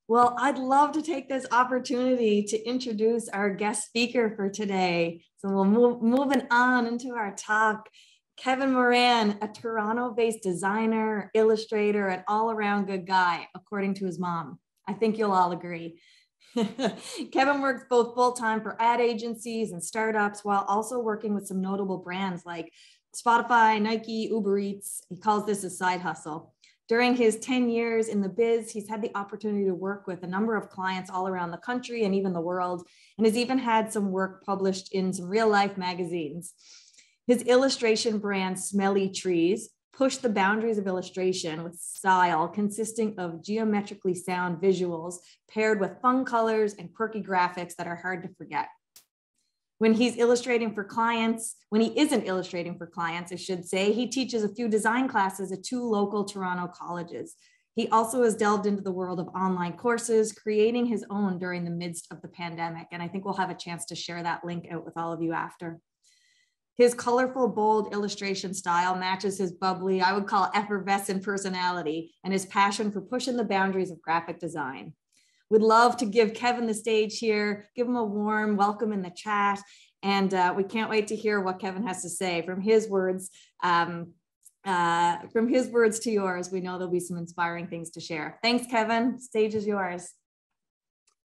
Well, I'd love to take this opportunity to introduce our guest speaker for today. So we'll moving on into our talk. Kevin Moran, a Toronto-based designer, illustrator, and all-around good guy, according to his mom. I think you'll all agree. Kevin works both full-time for ad agencies and startups while also working with some notable brands like Spotify, Nike, Uber Eats. He calls this a side hustle. During his 10 years in the biz, he's had the opportunity to work with a number of clients all around the country and even the world, and has even had some work published in some real-life magazines. His illustration brand, Smelly Trees, pushed the boundaries of illustration with style consisting of geometrically sound visuals paired with fun colors and quirky graphics that are hard to forget. When he's illustrating for clients, when he isn't illustrating for clients, I should say, he teaches a few design classes at 2 local Toronto colleges. He also has delved into the world of online courses, creating his own during the midst of the pandemic. And I think we'll have a chance to share that link out with all of you after. His colorful, bold illustration style matches his bubbly, I would call effervescent personality, and his passion for pushing the boundaries of graphic design. We'd love to give Kevin the stage here, give him a warm welcome in the chat, and we can't wait to hear what Kevin has to say. From his words to yours, we know there'll be some inspiring things to share. Thanks, Kevin. Stage is yours.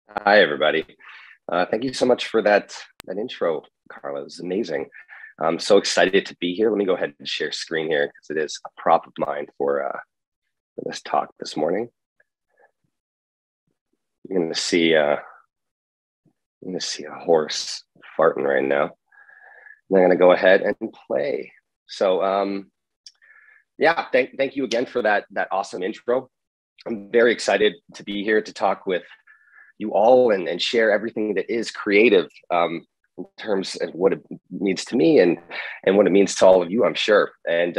Hi, everybody. Thank you so much for that intro, Carla. It was amazing. I'm so excited to be here. Let me go ahead and share screen here because it is a prop of mine for this talk this morning. You're gonna see a horse farting right now. And I'm gonna go ahead and play. So yeah, thank you again for that awesome intro. I'm very excited to be here to talk with you all and share everything that is creative in terms of what it means to me and what it means to all of you, I'm sure. And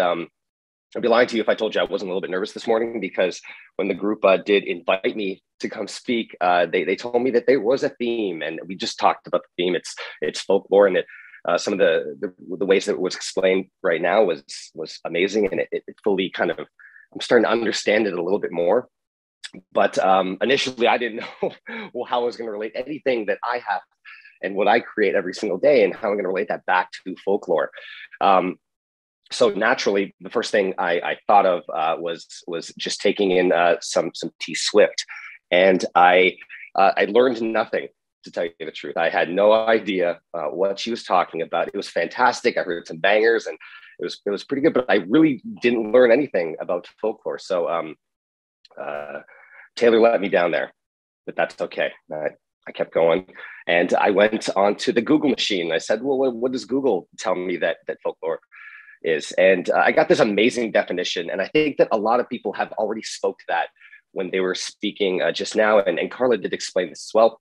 I'd be lying to you if I told you I wasn't a little bit nervous this morning, because when the group did invite me to come speak, they told me that there was a theme, and we just talked about the theme. It's folklore, and some of the ways that it was explained right now was amazing, and it fully kind of, I'm starting to understand it a little bit more. But initially, I didn't know how I was going to relate anything that I have and what I create every single day, and how I'm going to relate that back to folklore. So naturally, the first thing I thought of was just taking in some T Swift, and I learned nothing, to tell you the truth. I had no idea what she was talking about. It was fantastic. I heard some bangers, and it was pretty good, but I really didn't learn anything about folklore. So Taylor let me down there, but that's okay. I kept going, and I went onto the Google machine. I said, well, what does Google tell me that folklore is? And I got this amazing definition. And I think that a lot of people have already spoke to that when they were speaking just now. And Carla did explain this as well.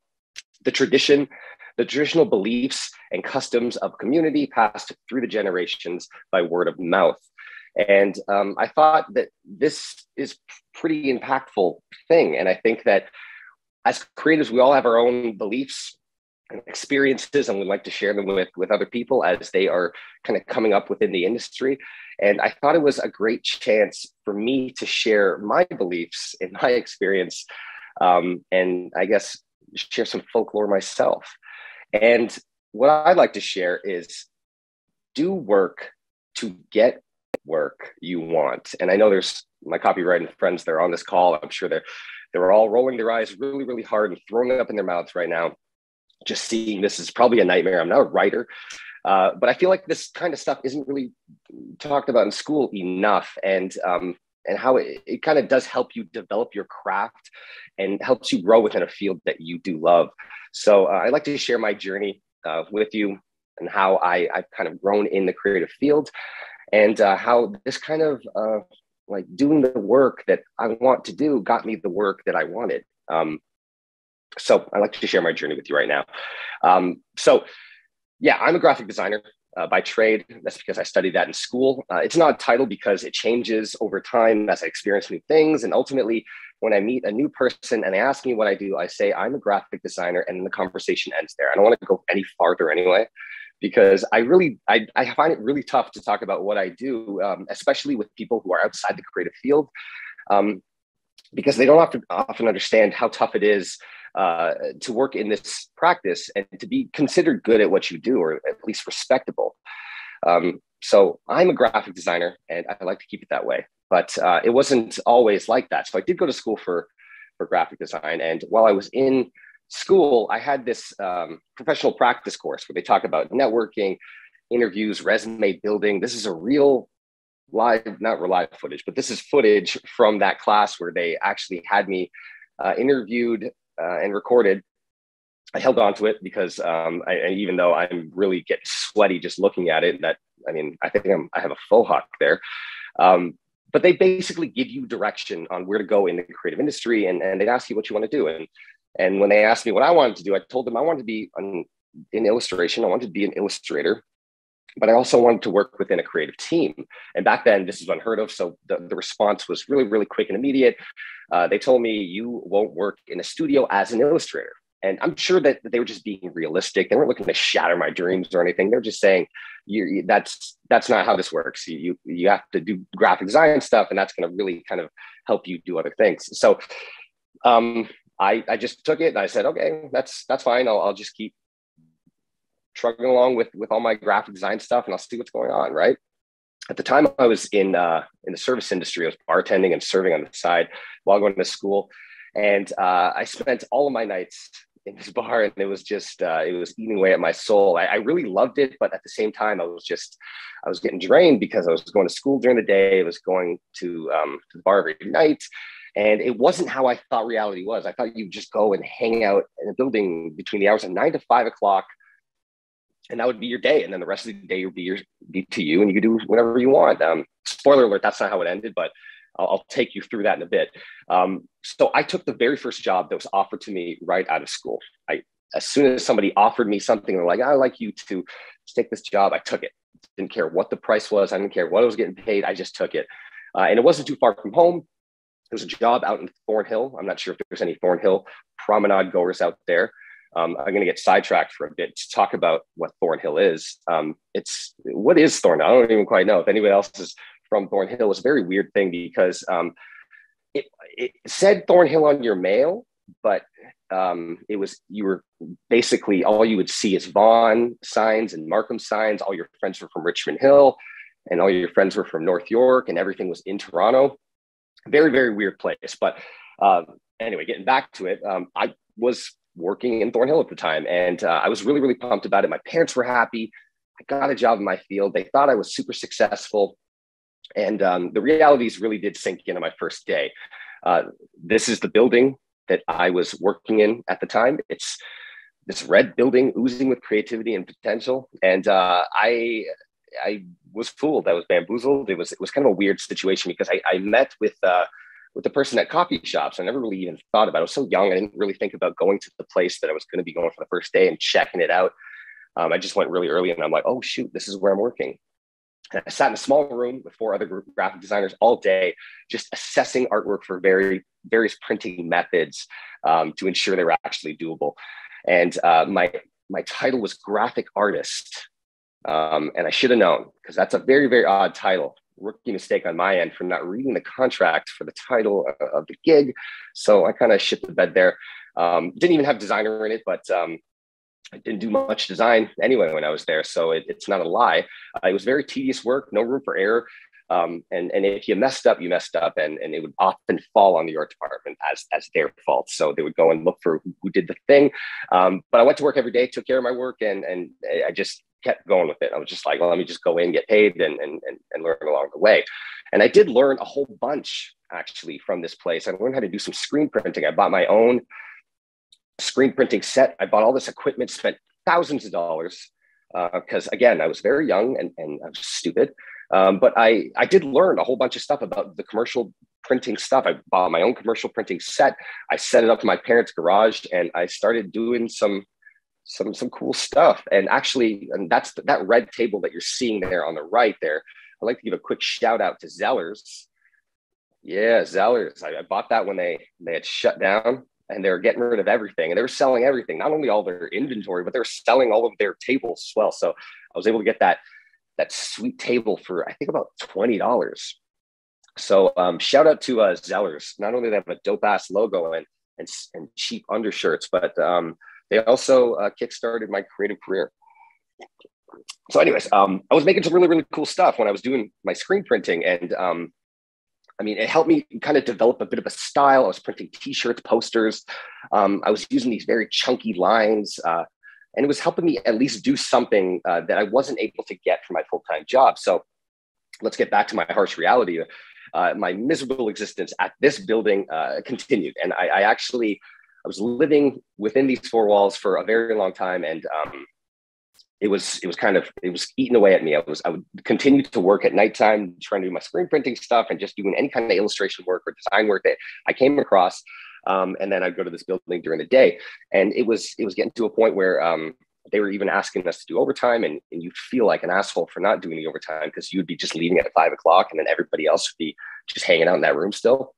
The traditional beliefs and customs of community passed through the generations by word of mouth. And I thought that this is pretty impactful thing. And I think that as creatives, we all have our own beliefs and experiences, and we like to share them with other people as they are kind of coming up within the industry. And I thought it was a great chance for me to share my beliefs and my experience, and I guess share some folklore myself. And what I'd like to share is do work to get work you want. And I know there's my copywriting friends, they're on this call. I'm sure they're all rolling their eyes really, really hard and throwing it up in their mouths right now. Just seeing this is probably a nightmare. I'm not a writer, but I feel like this kind of stuff isn't really talked about in school enough, and how it kind of does help you develop your craft and helps you grow within a field that you do love. So I'd like to share my journey with you and how I've kind of grown in the creative field, and how this kind of like doing the work that I want to do got me the work that I wanted. So I'd like to share my journey with you right now. So yeah, I'm a graphic designer. by trade. That's because I studied that in school. It's not a title because it changes over time as I experience new things. And ultimately, when I meet a new person and they ask me what I do, I say I'm a graphic designer, and the conversation ends there. I don't want to go any farther anyway, because I find it really tough to talk about what I do, especially with people who are outside the creative field, because they don't often understand how tough it is to work in this practice and to be considered good at what you do, or at least respectable. So I'm a graphic designer, and I like to keep it that way. But it wasn't always like that. So I did go to school for graphic design. And while I was in school, I had this professional practice course where they talk about networking, interviews, resume building. This is a real not live footage, but this is footage from that class where they actually had me interviewed and recorded. I held on to it because even though I'm really getting sweaty just looking at it, I think I have a faux hawk there. But they basically give you direction on where to go in the creative industry, and they'd ask you what you want to do. And when they asked me what I wanted to do, I told them I wanted to be in illustration. I wanted to be an illustrator, but I also wanted to work within a creative team. And back then, this is unheard of. So the response was really, really quick and immediate. They told me, you won't work in a studio as an illustrator. And I'm sure that they were just being realistic. They weren't looking to shatter my dreams or anything. They're just saying, that's not how this works. You have to do graphic design stuff, and that's going to really kind of help you do other things. So I just took it and I said, okay, that's fine. I'll just keep trucking along with all my graphic design stuff, and I'll see what's going on, right? At the time, I was in the service industry. I was bartending and serving on the side while going to school. And I spent all of my nights in this bar, and it was eating away at my soul. I really loved it, but at the same time, I was getting drained because I was going to school during the day. I was going to the bar every night, and it wasn't how I thought reality was. I thought you'd just go and hang out in a building between the hours of 9 to 5 o'clock, and that would be your day. And then the rest of the day would be to you, and you could do whatever you want. Spoiler alert, that's not how it ended, but I'll take you through that in a bit. So I took the very first job that was offered to me right out of school. As soon as somebody offered me something, they're like, I'd like you to take this job, I took it. Didn't care what the price was. I didn't care what I was getting paid. I just took it. And it wasn't too far from home. There was a job out in Thornhill. I'm not sure if there's any Thornhill promenade goers out there. I'm going to get sidetracked for a bit to talk about what Thornhill is. What is Thornhill? I don't even quite know. If anybody else is from Thornhill, it's a very weird thing because it said Thornhill on your mail, but you were basically, all you would see is Vaughan signs and Markham signs. All your friends were from Richmond Hill, and all your friends were from North York, and everything was in Toronto. Very, very weird place. But anyway, getting back to it, I was working in Thornhill at the time, and I was really, really pumped about it. My parents were happy. I got a job in my field. They thought I was super successful. And the realities really did sink in on my first day. This is the building that I was working in at the time. It's this red building oozing with creativity and potential. And I was fooled. I was bamboozled. It was kind of a weird situation because I met with the person at coffee shops. I never really even thought about it. I was so young. I didn't really think about going to the place that I was going to be going for the first day and checking it out. I just went really early, and I'm like, oh, shoot, this is where I'm working. And I sat in a small room with 4 other graphic designers all day, just assessing artwork for various printing methods to ensure they were actually doable. And my title was graphic artist. And I should have known, because that's a very, very odd title. Rookie mistake on my end for not reading the contract for the title of the gig. So I kind of shit the bed there. Didn't even have designer in it, but I didn't do much design anyway when I was there. So it's not a lie. It was very tedious work, no room for error. And if you messed up, you messed up. And it would often fall on the art department as their fault. So they would go and look for who did the thing. But I went to work every day, took care of my work, and I just kept going with it. I was just like, well, let me just go in, get paid, and learn along the way. And I did learn a whole bunch actually from this place. I learned how to do some screen printing. I bought my own screen printing set. I bought all this equipment, spent thousands of dollars because again, I was very young and I was stupid. But I did learn a whole bunch of stuff about the commercial printing stuff. I bought my own commercial printing set. I set it up in my parents' garage, and I started doing some some cool stuff. And actually, and that's that red table that you're seeing there on the right there. I'd like to give a quick shout out to Zellers. Yeah, Zellers. I bought that when they had shut down, and they were getting rid of everything, and they were selling everything, not only all their inventory, but they were selling all of their tables as well. So I was able to get that sweet table for, I think, about $20. So shout out to Zellers. Not only do they have a dope ass logo and cheap undershirts, but they also kickstarted my creative career. So anyways, I was making some really, really cool stuff when I was doing my screen printing. And I mean, it helped me kind of develop a bit of a style. I was printing t-shirts, posters. I was using these very chunky lines. And it was helping me at least do something that I wasn't able to get from my full-time job. So let's get back to my harsh reality. My miserable existence at this building continued. And I was living within these four walls for a very long time. And it was eating away at me. I would continue to work at nighttime, trying to do my screen printing stuff and just doing any kind of illustration work or design work that I came across. And then I'd go to this building during the day. And it was getting to a point where they were even asking us to do overtime, and you'd feel like an asshole for not doing the overtime because you'd be just leaving at 5 o'clock and then everybody else would be just hanging out in that room still.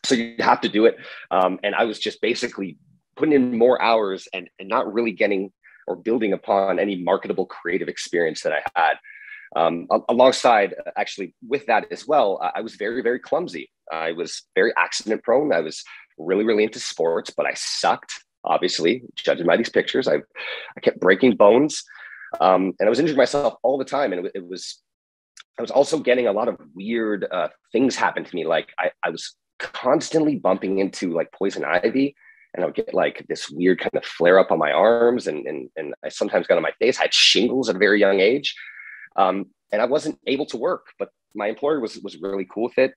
So you have to do it. And I was just basically putting in more hours and not really getting or building upon any marketable creative experience that I had. Alongside, actually, with that as well, I was very, very clumsy. I was very accident prone. I was really, really into sports, but I sucked, obviously, judging by these pictures. I kept breaking bones, and I was injuring myself all the time. And I was also getting a lot of weird things happen to me. Like I was constantly bumping into like poison ivy, and I would get like this weird kind of flare up on my arms, and I sometimes got on my face. I had shingles at a very young age, and I wasn't able to work. But my employer was really cool with it,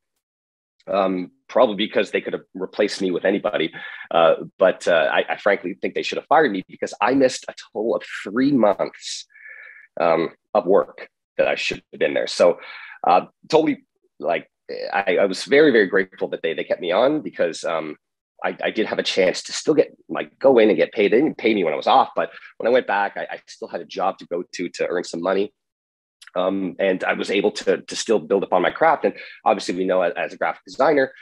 probably because they could have replaced me with anybody. But I frankly think they should have fired me because I missed a total of 3 months of work that I should have been there. So totally, like, I was very, very grateful that they kept me on because I did have a chance to still go in and get paid. They didn't pay me when I was off, but when I went back, I still had a job to go to earn some money. And I was able to still build upon my craft. And obviously we know as a graphic designer,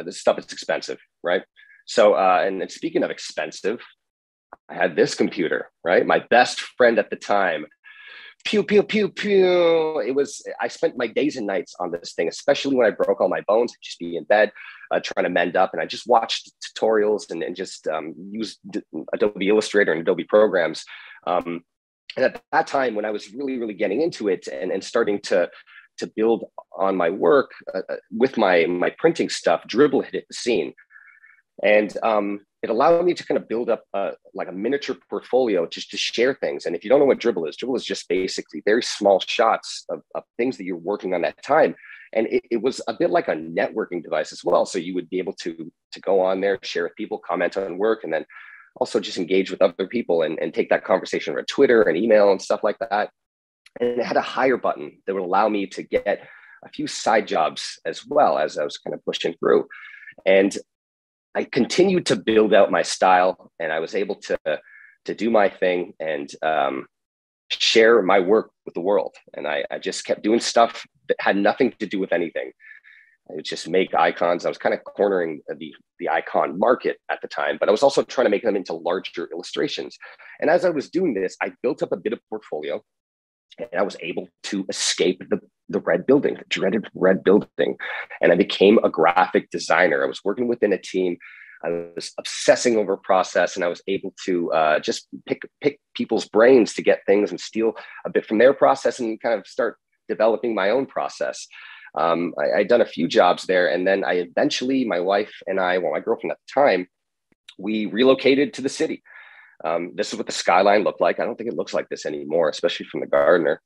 this stuff is expensive, right? So, and speaking of expensive, I had this computer, right? My best friend at the time. Pew, pew, pew, pew. I spent my days and nights on this thing, especially when I broke all my bones. I'd just be in bed trying to mend up. And I just watched tutorials and just used Adobe Illustrator and Adobe programs. And at that time, when I was really, really getting into it and starting to build on my work with my printing stuff, Dribbble hit the scene. And it allowed me to kind of build up like a miniature portfolio just to share things. And if you don't know what Dribbble is just basically very small shots of things that you're working on that time. And it was a bit like a networking device as well. So you would be able to go on there, share with people, comment on work, and then also just engage with other people and take that conversation over Twitter and email and stuff like that. And it had a hire button that would allow me to get a few side jobs as well as I was kind of pushing through. And I continued to build out my style, and I was able to do my thing and share my work with the world. And I just kept doing stuff that had nothing to do with anything. I would just make icons. I was kind of cornering the icon market at the time, but I was also trying to make them into larger illustrations. And as I was doing this, I built up a bit of portfolio, and I was able to escape the red building, the dreaded red building. And I became a graphic designer. I was working within a team. I was obsessing over process, and I was able to just pick people's brains to get things and steal a bit from their process and kind of start developing my own process. I'd done a few jobs there. And then I eventually, my wife and I, well, my girlfriend at the time, we relocated to the city. This is what the skyline looked like. I don't think it looks like this anymore, especially from the Gardner.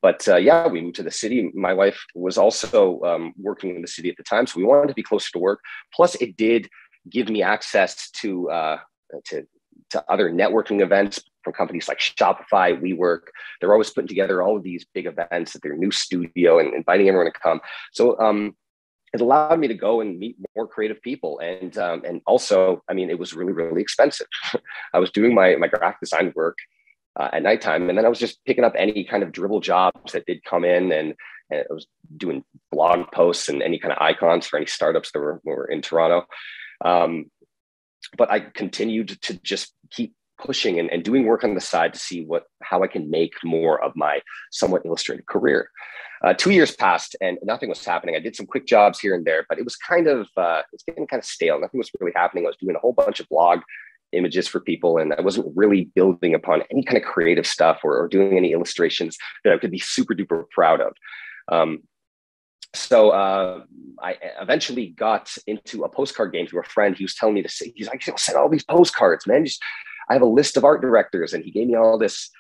But yeah, we moved to the city. My wife was also working in the city at the time, so we wanted to be closer to work. Plus, it did give me access to other networking events from companies like Shopify, WeWork. They're always putting together all of these big events at their new studio and inviting everyone to come. So it allowed me to go and meet more creative people. And also, I mean, it was really, really expensive. I was doing my graphic design work at nighttime. And then I was just picking up any kind of dribble jobs that did come in. And I was doing blog posts and any kind of icons for any startups that were in Toronto. But I continued to just keep pushing and doing work on the side to see how I can make more of my somewhat illustrated career. 2 years passed and nothing was happening. I did some quick jobs here and there, but it was it's getting kind of stale. Nothing was really happening. I was doing a whole bunch of blog images for people, and I wasn't really building upon any kind of creative stuff or doing any illustrations that I could be super duper proud of. So I eventually got into a postcard game through a friend. He was telling me he's like, send all these postcards, man. I have a list of art directors, and he gave me all these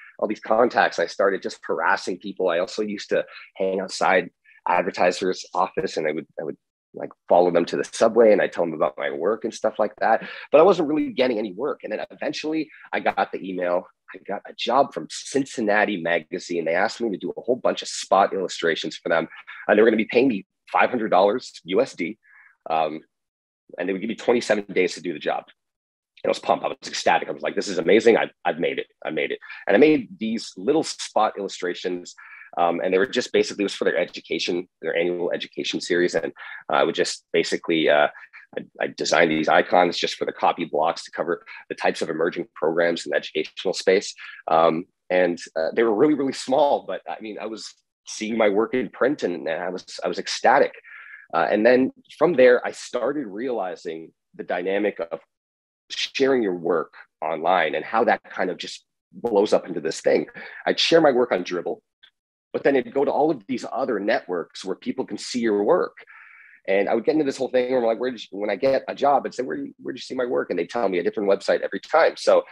contacts. I started just harassing people. I also used to hang outside advertisers' office, and I would like follow them to the subway, and I tell them about my work and stuff like that. But I wasn't really getting any work. And then eventually I got the email. I got a job from Cincinnati Magazine. They asked me to do a whole bunch of spot illustrations for them. And they were going to be paying me $500 USD. And they would give me 27 days to do the job. And I was pumped. I was ecstatic. I was like, this is amazing. I've made it. I made it. And I made these little spot illustrations. And they were just basically, it was for their annual education series. And I would just basically, I designed these icons just for the copy blocks to cover the types of emerging programs in the educational space. And they were really, really small, but I mean, I was seeing my work in print, and I was ecstatic. And then from there, I started realizing the dynamic of sharing your work online and how that kind of just blows up into this thing. I'd share my work on Dribbble, but then it'd go to all of these other networks where people can see your work. And I would get into this whole thing where I'm like, when I get a job, I'd say, where'd you see my work? And they tell me a different website every time. So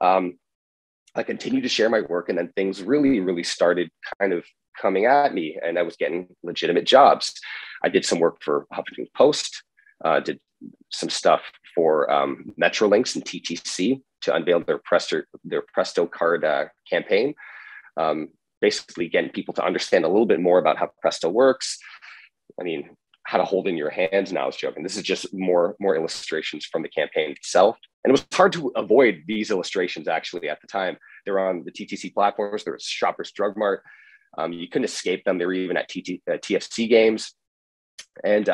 I continued to share my work, and then things really, really started kind of coming at me, and I was getting legitimate jobs. I did some work for Huffington Post, did some stuff for Metrolinx and TTC to unveil their Presto card campaign. Basically getting people to understand a little bit more about how Presto works. I mean, how to hold in your hands. Now I was joking. This is just more illustrations from the campaign itself. And it was hard to avoid these illustrations actually at the time. They were on the TTC platforms. There was Shoppers Drug Mart. You couldn't escape them. They were even at TFC games. And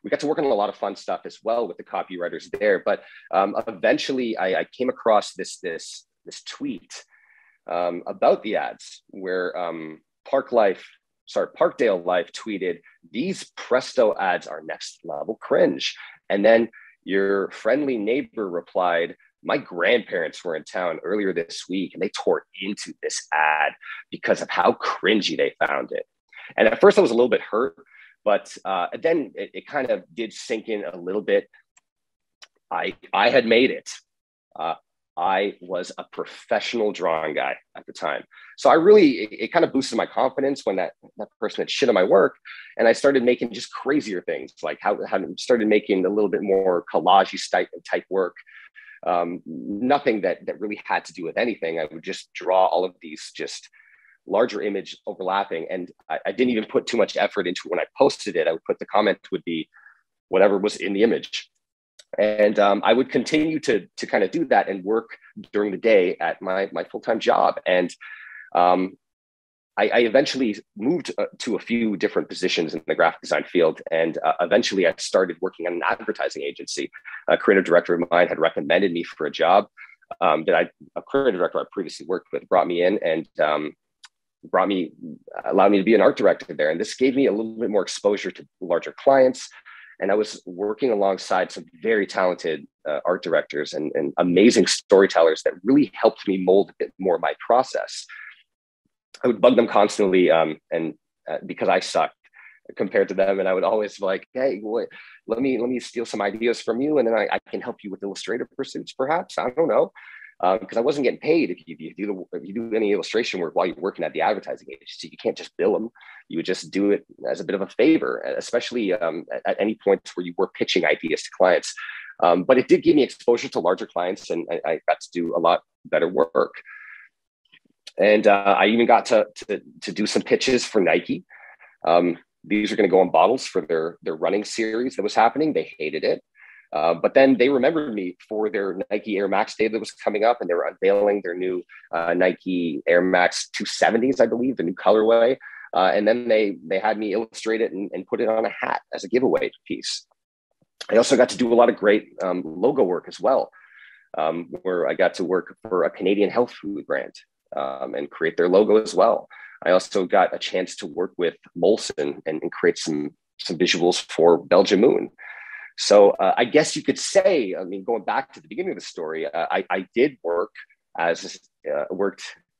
we got to work on a lot of fun stuff as well with the copywriters there. But eventually I came across this tweet about the ads where Parkdale Life tweeted, "These Presto ads are next level cringe." And then your friendly neighbor replied, "My grandparents were in town earlier this week and they tore into this ad because of how cringy they found it." And at first I was a little bit hurt, but then it kind of did sink in a little bit. I had made it. I was a professional drawing guy at the time. So it kind of boosted my confidence when that person had shit on my work. And I started making just crazier things, like how I started making a little bit more collage-y type work. Nothing that really had to do with anything. I would just draw all of these just larger image overlapping. And I didn't even put too much effort into when I posted it. I would put the comment would be whatever was in the image. And I would continue to kind of do that and work during the day at my full-time job. And I eventually moved to a few different positions in the graphic design field. And eventually I started working at an advertising agency. A creative director of mine had recommended me for a job a creative director I previously worked with brought me in and allowed me to be an art director there. And this gave me a little bit more exposure to larger clients. And I was working alongside some very talented art directors and amazing storytellers that really helped me mold a bit more of my process. I would bug them constantly because I sucked compared to them. And I would always be like, "Hey, let me steal some ideas from you. And then I can help you with illustrative pursuits, perhaps. I don't know." Because I wasn't getting paid. If you do any illustration work while you're working at the advertising agency, you can't just bill them. You would just do it as a bit of a favor, especially at any point where you were pitching ideas to clients. But it did give me exposure to larger clients, and I got to do a lot better work. And I even got to do some pitches for Nike. these are going to go on bottles for their running series that was happening. They hated it. But then they remembered me for their Nike Air Max day that was coming up, and they were unveiling their new Nike Air Max 270s, I believe, the new colorway. And then they had me illustrate it and put it on a hat as a giveaway piece. I also got to do a lot of great logo work as well, where I got to work for a Canadian health food brand and create their logo as well. I also got a chance to work with Molson and create some visuals for Belgium Moon. So I guess you could say, I mean, going back to the beginning of the story, I did worked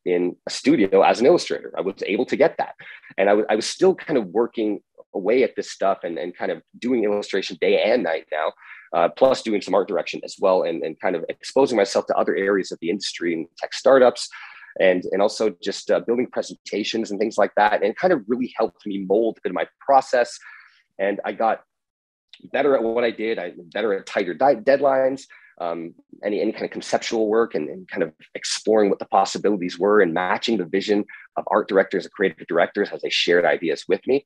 in a studio as an illustrator. I was able to get that. And I was still kind of working away at this stuff and kind of doing illustration day and night now, plus doing some art direction as well, and kind of exposing myself to other areas of the industry and tech startups, and also just building presentations and things like that. And it kind of really helped me mold a bit of my process. And I got better at what I did. I better at tighter deadlines, any kind of conceptual work, and kind of exploring what the possibilities were and matching the vision of art directors and creative directors as they shared ideas with me.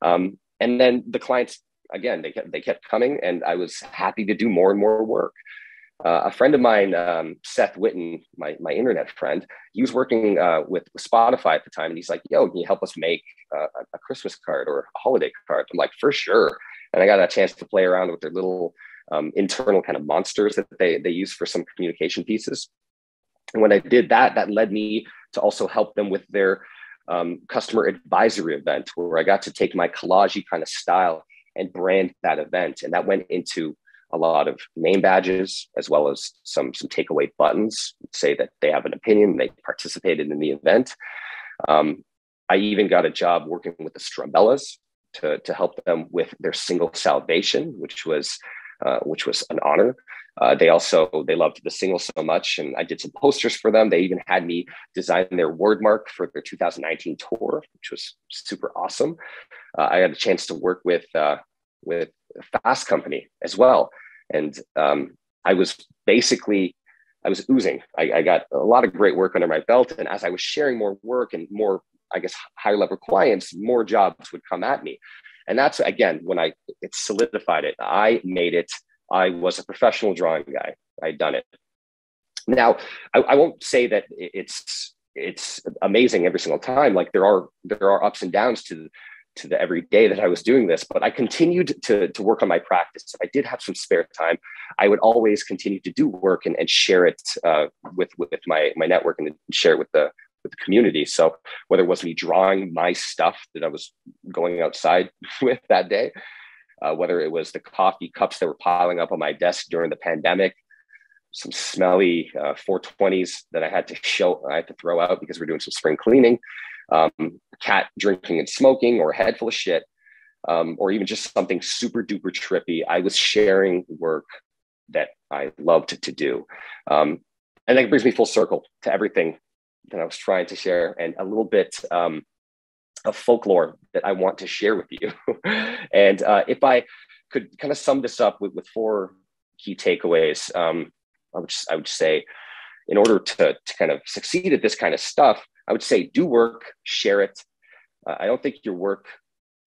And then the clients, again, they kept coming, and I was happy to do more and more work. A friend of mine, Seth Witten, my internet friend, he was working with Spotify at the time, and he's like, "Yo, can you help us make a Christmas card or a holiday card?" I'm like, "For sure." And I got a chance to play around with their little internal kind of monsters that they use for some communication pieces. And when I did that, that led me to also help them with their customer advisory event, where I got to take my collage kind of style and brand that event. And that went into a lot of name badges, as well as some takeaway buttons, say that they have an opinion, they participated in the event. I even got a job working with the Strumbellas to help them with their single salvation, which was an honor. They loved the single so much, and I did some posters for them. They even had me design their word mark for their 2019 tour, which was super awesome. I had a chance to work with Fast Company as well, and I was oozing. I got a lot of great work under my belt, and as I was sharing more work and more, I guess, higher level clients, more jobs would come at me. And that's, again, when it solidified it. I made it. I was a professional drawing guy. I'd done it. Now, I won't say that it's amazing every single time. Like there are ups and downs to the every day that I was doing this, but I continued to work on my practice. If I did have some spare time, I would always continue to do work and share it with my network, and share it with the community. So whether it was me drawing my stuff that I was going outside with that day, whether it was the coffee cups that were piling up on my desk during the pandemic, some smelly 420s that I had to throw out because we're doing some spring cleaning, cat drinking and smoking, or a head full of shit, or even just something super duper trippy, I was sharing work that I loved to do. And that brings me full circle to everything that I was trying to share, and a little bit of folklore that I want to share with you. And if I could kind of sum this up with 4 key takeaways, I would say, in order to kind of succeed at this kind of stuff, I would say do work, share it. I don't think your work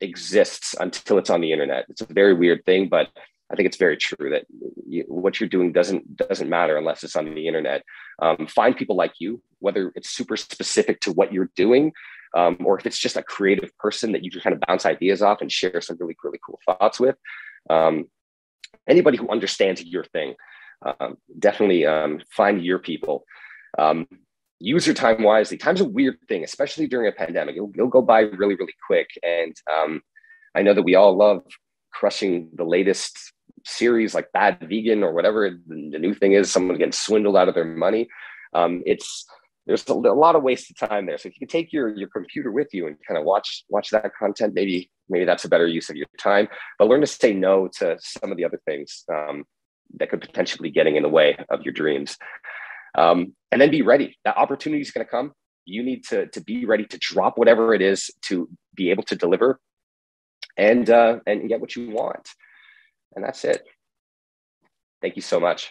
exists until it's on the internet. It's a very weird thing, but I think it's very true that what you're doing doesn't matter unless it's on the internet. Find people like you, whether it's super specific to what you're doing, or if it's just a creative person that you can kind of bounce ideas off and share some really, really cool thoughts with. Anybody who understands your thing, definitely find your people. Use your time wisely. Time's a weird thing, especially during a pandemic. It'll go by really, really quick. And I know that we all love crushing the latest series like Bad Vegan or whatever the new thing is, someone getting swindled out of their money. There's a lot of wasted time there. So if you can take your computer with you and kind of watch that content, maybe that's a better use of your time. But learn to say no to some of the other things that could potentially be getting in the way of your dreams. And then be ready. That opportunity is going to come. You need to be ready to drop whatever it is to be able to deliver and get what you want. And that's it. Thank you so much.